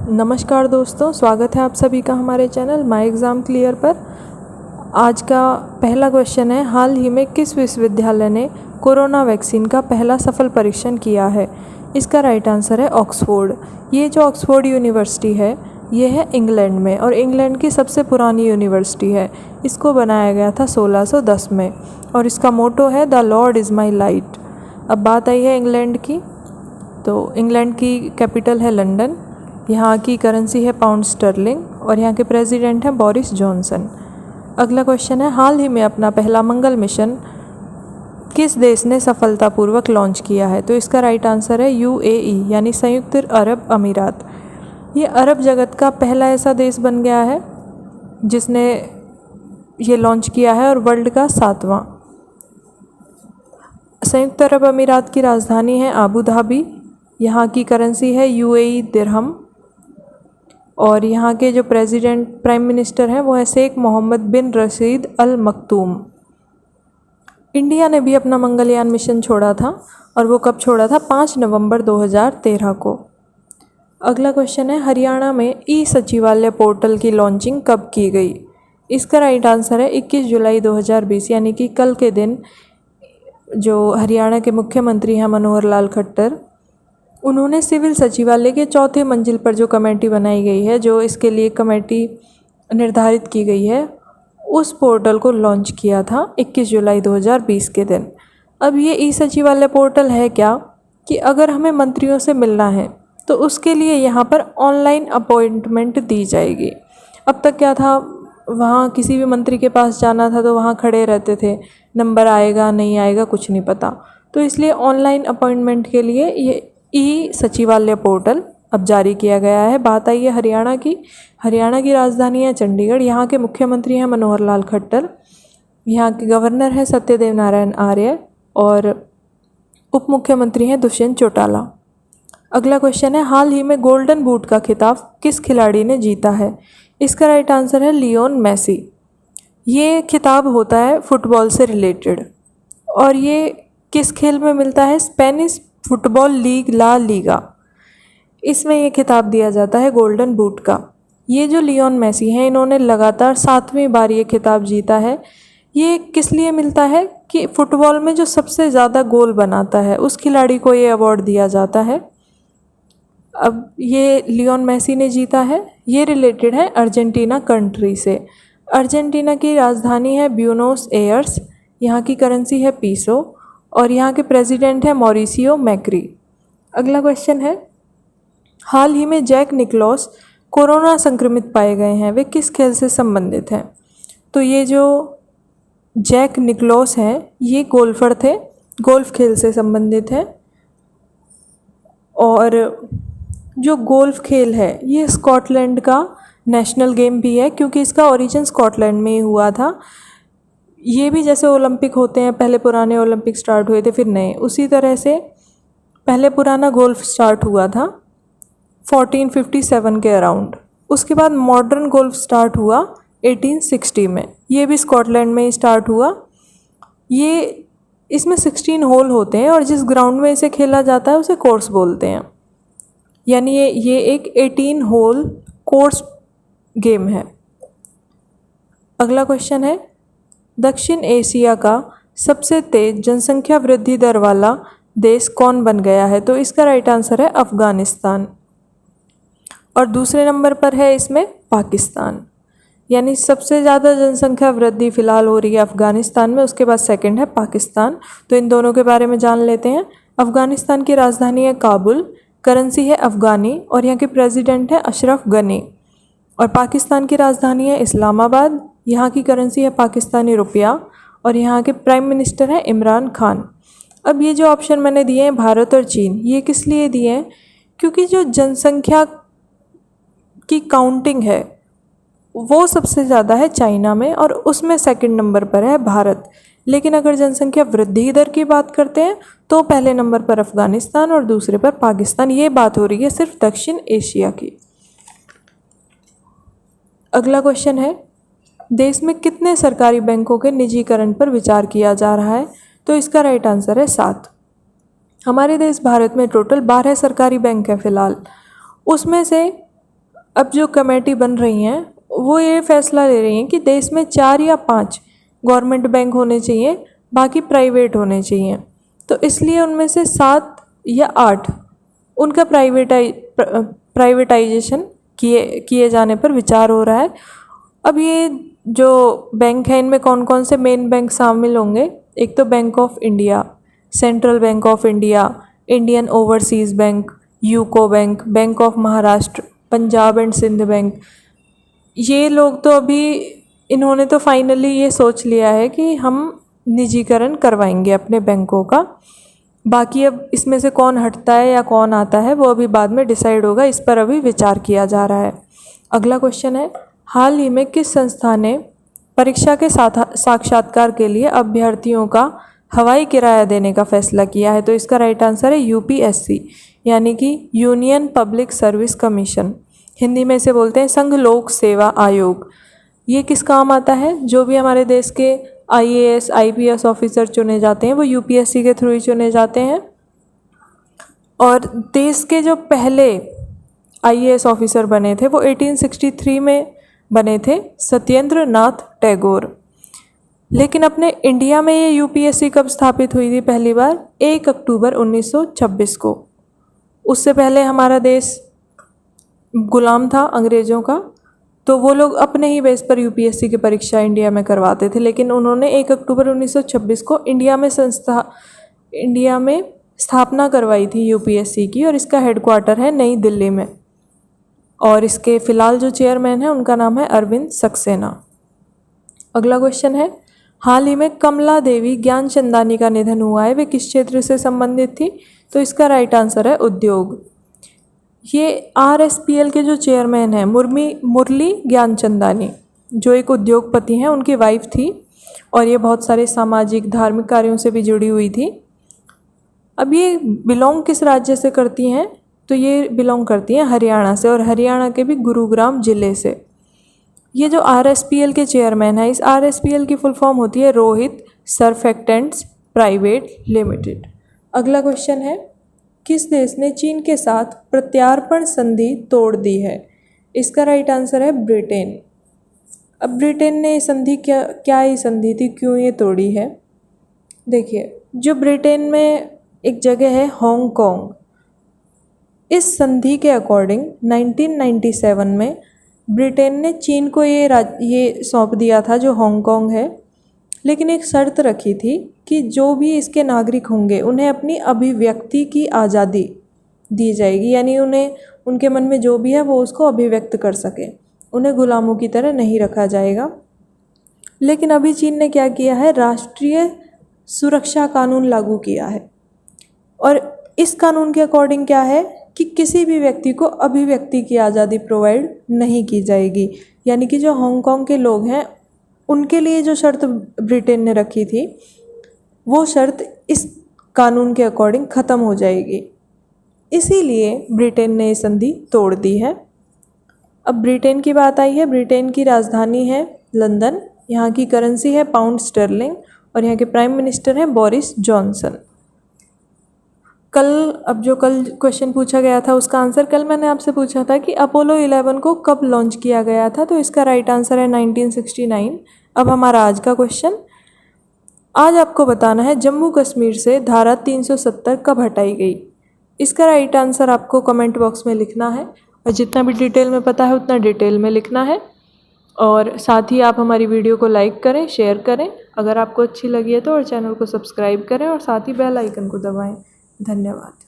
नमस्कार दोस्तों, स्वागत है आप सभी का हमारे चैनल माय एग्ज़ाम क्लियर पर। आज का पहला क्वेश्चन है, हाल ही में किस विश्वविद्यालय ने कोरोना वैक्सीन का पहला सफल परीक्षण किया है? इसका राइट आंसर है ऑक्सफोर्ड। ये जो ऑक्सफोर्ड यूनिवर्सिटी है ये है इंग्लैंड में और इंग्लैंड की सबसे पुरानी यूनिवर्सिटी है। इसको बनाया गया था 1610 में और इसका मोटो है the Lord is my light. अब बात आई है इंग्लैंड की, तो इंग्लैंड की कैपिटल है लंदन। यहाँ की करेंसी है पाउंड स्टर्लिंग और यहाँ के प्रेसिडेंट हैं बोरिस जॉनसन। अगला क्वेश्चन है, हाल ही में अपना पहला मंगल मिशन किस देश ने सफलतापूर्वक लॉन्च किया है? तो इसका राइट आंसर है यूएई यानी संयुक्त अरब अमीरात। ये अरब जगत का पहला ऐसा देश बन गया है जिसने ये लॉन्च किया है और वर्ल्ड का 7वां। संयुक्त अरब अमीरात की राजधानी है आबू धाबी। यहाँ की करेंसी है यूएई दिरहम और यहाँ के जो प्राइम मिनिस्टर हैं वो है शेख मोहम्मद बिन रशीद अल मखदूम। इंडिया ने भी अपना मंगलयान मिशन छोड़ा था और वो कब छोड़ा था? 5 नवंबर 2013 को। अगला क्वेश्चन है, हरियाणा में ई सचिवालय पोर्टल की लॉन्चिंग कब की गई? इसका राइट आंसर है 21 जुलाई 2020 यानी कि कल के दिन। जो हरियाणा के मुख्यमंत्री हैं मनोहर लाल खट्टर, उन्होंने सिविल सचिवालय के 4थे मंजिल पर जो कमेटी बनाई गई है, जो इसके लिए कमेटी निर्धारित की गई है, उस पोर्टल को लॉन्च किया था 21 जुलाई 2020 के दिन। अब ये ई सचिवालय पोर्टल है क्या कि अगर हमें मंत्रियों से मिलना है तो उसके लिए यहाँ पर ऑनलाइन अपॉइंटमेंट दी जाएगी। अब तक क्या था, वहाँ किसी भी मंत्री के पास जाना था तो वहाँ खड़े रहते थे, नंबर आएगा नहीं आएगा कुछ नहीं पता। तो इसलिए ऑनलाइन अपॉइंटमेंट के लिए ये ई सचिवालय पोर्टल अब जारी किया गया है। बात आई है हरियाणा की। हरियाणा की राजधानी है चंडीगढ़। यहाँ के मुख्यमंत्री हैं मनोहर लाल खट्टर। यहाँ के गवर्नर हैं सत्यदेव नारायण आर्य और उप मुख्यमंत्री हैं दुष्यंत चौटाला। अगला क्वेश्चन है, हाल ही में गोल्डन बूट का खिताब किस खिलाड़ी ने जीता है? इसका राइट आंसर है लियोन मेसी। ये खिताब होता है फुटबॉल से रिलेटेड और ये किस खेल में मिलता है? Spanish football league La Liga, इसमें ये खिताब दिया जाता है गोल्डन बूट का। ये जो लियोन मेसी हैं, इन्होंने लगातार 7वीं बार ये खिताब जीता है। ये किस लिए मिलता है कि फ़ुटबॉल में जो सबसे ज़्यादा गोल बनाता है उस खिलाड़ी को ये अवार्ड दिया जाता है। अब ये लियोन मेसी ने जीता है। ये रिलेटेड है अर्जेंटीना कंट्री से। अर्जेंटीना की राजधानी है ब्यूनोस एयर्स। यहाँ की करेंसी है पीसो और यहाँ के प्रेसिडेंट हैं मॉरिसियो मैक्री। अगला क्वेश्चन है, हाल ही में जैक निकलॉस कोरोना संक्रमित पाए गए हैं, वे किस खेल से संबंधित हैं? तो ये जो जैक निकलॉस हैं ये गोल्फर थे, गोल्फ खेल से संबंधित हैं। और जो गोल्फ खेल है ये स्कॉटलैंड का नेशनल गेम भी है क्योंकि इसका ओरिजिन स्कॉटलैंड में ही हुआ था। ये भी जैसे ओलंपिक होते हैं, पहले पुराने ओलंपिक स्टार्ट हुए थे फिर नए, उसी तरह से पहले पुराना गोल्फ स्टार्ट हुआ था 1457 के अराउंड। उसके बाद मॉडर्न गोल्फ स्टार्ट हुआ 1860 में। ये भी स्कॉटलैंड में ही स्टार्ट हुआ। ये इसमें 16 होल होते हैं और जिस ग्राउंड में इसे खेला जाता है उसे कोर्स बोलते हैं। यानी ये एक 18 होल कोर्स गेम है। अगला क्वेश्चन है, दक्षिण एशिया का सबसे तेज़ जनसंख्या वृद्धि दर वाला देश कौन बन गया है? तो इसका राइट आंसर है अफ़गानिस्तान और दूसरे नंबर पर है इसमें पाकिस्तान। यानी सबसे ज़्यादा जनसंख्या वृद्धि फ़िलहाल हो रही है अफ़गानिस्तान में, उसके बाद सेकंड है पाकिस्तान। तो इन दोनों के बारे में जान लेते हैं। अफ़गानिस्तान की राजधानी है काबुल, करेंसी है अफ़गानी और यहाँ के प्रेसिडेंट है अशरफ गनी। और पाकिस्तान की राजधानी है इस्लामाबाद, यहाँ की करेंसी है पाकिस्तानी रुपया और यहाँ के प्राइम मिनिस्टर हैं इमरान खान। अब ये जो ऑप्शन मैंने दिए हैं भारत और चीन, ये किस लिए दिए हैं? क्योंकि जो जनसंख्या की काउंटिंग है वो सबसे ज़्यादा है चाइना में और उसमें सेकंड नंबर पर है भारत। लेकिन अगर जनसंख्या वृद्धि दर की बात करते हैं तो पहले नंबर पर अफ़गानिस्तान और दूसरे पर पाकिस्तान। ये बात हो रही है सिर्फ दक्षिण एशिया की। अगला क्वेश्चन है, देश में कितने सरकारी बैंकों के निजीकरण पर विचार किया जा रहा है? तो इसका राइट आंसर है 7। हमारे देश भारत में टोटल 12 सरकारी बैंक हैं फ़िलहाल। उसमें से अब जो कमेटी बन रही हैं वो ये फैसला ले रही हैं कि देश में 4 या 5 गवर्नमेंट बैंक होने चाहिए, बाकी प्राइवेट होने चाहिए। तो इसलिए उनमें से 7 या 8 उनका प्राइवेटाइजेशन किए जाने पर विचार हो रहा है। अब ये जो बैंक है इनमें कौन कौन से मेन बैंक शामिल होंगे? एक तो bank of India, central bank of India, Indian overseas bank, UCO bank, bank of Maharashtra, Punjab and Sind bank. ये लोग तो अभी इन्होंने तो फाइनली ये सोच लिया है कि हम निजीकरण करवाएंगे अपने बैंकों का। बाकी अब इसमें से कौन हटता है या कौन आता है वो अभी बाद में डिसाइड होगा, इस पर अभी विचार किया जा रहा है। अगला क्वेश्चन है, हाल ही में किस संस्था ने परीक्षा के साक्षात्कार के लिए अभ्यर्थियों का हवाई किराया देने का फैसला किया है? तो इसका राइट आंसर है यूपीएससी, यानी कि union public service commission. Hindi में इसे बोलते हैं संघ लोक सेवा आयोग। ये किस काम आता है? जो भी हमारे देश के आईएएस आईपीएस ऑफिसर चुने जाते हैं वो यूपीएससी के थ्रू ही चुने जाते हैं। और देश के जो पहले आईएएस ऑफिसर बने थे वो 1863 में बने थे, सत्येंद्र नाथ टैगोर। लेकिन अपने इंडिया में ये यूपीएससी कब स्थापित हुई थी पहली बार? 1 अक्टूबर 1926 को। उससे पहले हमारा देश गुलाम था अंग्रेज़ों का, तो वो लोग अपने ही बेस पर यूपीएससी की परीक्षा इंडिया में करवाते थे। लेकिन उन्होंने 1 अक्टूबर 1926 को इंडिया में स्थापना करवाई थी यूपीएससी की, और इसका हेडक्वार्टर है नई दिल्ली में। और इसके फ़िलहाल जो चेयरमैन है उनका नाम है अरविंद सक्सेना। अगला क्वेश्चन है, हाल ही में कमला देवी ज्ञानचंदानी का निधन हुआ है, वे किस क्षेत्र से संबंधित थी? तो इसका राइट आंसर है उद्योग। ये आरएसपीएल के जो चेयरमैन हैं मुरली ज्ञानचंदानी, जो एक उद्योगपति हैं, उनकी वाइफ थी, और ये बहुत सारे सामाजिक धार्मिक कार्यों से भी जुड़ी हुई थी। अब ये बिलोंग किस राज्य से करती हैं? तो ये बिलोंग करती हैं हरियाणा से, और हरियाणा के भी गुरुग्राम ज़िले से। ये जो आरएसपीएल के चेयरमैन है, इस आरएसपीएल की फुल फॉर्म होती है रोहित सरफेक्टेंट्स प्राइवेट लिमिटेड। अगला क्वेश्चन है, किस देश ने चीन के साथ प्रत्यार्पण संधि तोड़ दी है? इसका राइट आंसर है ब्रिटेन। अब ब्रिटेन ने ये संधि क्या ही संधि थी, क्यों ये तोड़ी है? देखिए, जो ब्रिटेन में एक जगह है हांगकांग, इस संधि के अकॉर्डिंग 1997 में ब्रिटेन ने चीन को ये सौंप दिया था जो हांगकांग है। लेकिन एक शर्त रखी थी कि जो भी इसके नागरिक होंगे उन्हें अपनी अभिव्यक्ति की आज़ादी दी जाएगी, यानी उन्हें उनके मन में जो भी है वो उसको अभिव्यक्त कर सके, उन्हें गुलामों की तरह नहीं रखा जाएगा। लेकिन अभी चीन ने क्या किया है, राष्ट्रीय सुरक्षा कानून लागू किया है, और इस कानून के अकॉर्डिंग क्या है कि किसी भी व्यक्ति को अभिव्यक्ति की आज़ादी प्रोवाइड नहीं की जाएगी। यानी कि जो हांगकांग के लोग हैं उनके लिए जो शर्त ब्रिटेन ने रखी थी वो शर्त इस कानून के अकॉर्डिंग ख़त्म हो जाएगी, इसीलिए ब्रिटेन ने ये संधि तोड़ दी है। अब ब्रिटेन की बात आई है, ब्रिटेन की राजधानी है लंदन, यहाँ की करेंसी है पाउंड स्टर्लिंग, और यहाँ के प्राइम मिनिस्टर हैं बोरिस जॉनसन। कल क्वेश्चन पूछा गया था उसका आंसर, कल मैंने आपसे पूछा था कि अपोलो 11 को कब लॉन्च किया गया था, तो इसका राइट आंसर है 1969। अब हमारा आज का क्वेश्चन, आज आपको बताना है जम्मू कश्मीर से धारा 370 कब हटाई गई। इसका राइट आंसर आपको कमेंट बॉक्स में लिखना है, और जितना भी डिटेल में पता है उतना डिटेल में लिखना है। और साथ ही आप हमारी वीडियो को लाइक करें, शेयर करें अगर आपको अच्छी लगी है तो, और चैनल को सब्सक्राइब करें, और साथ ही बेल आइकन को दबाएं। धन्यवाद।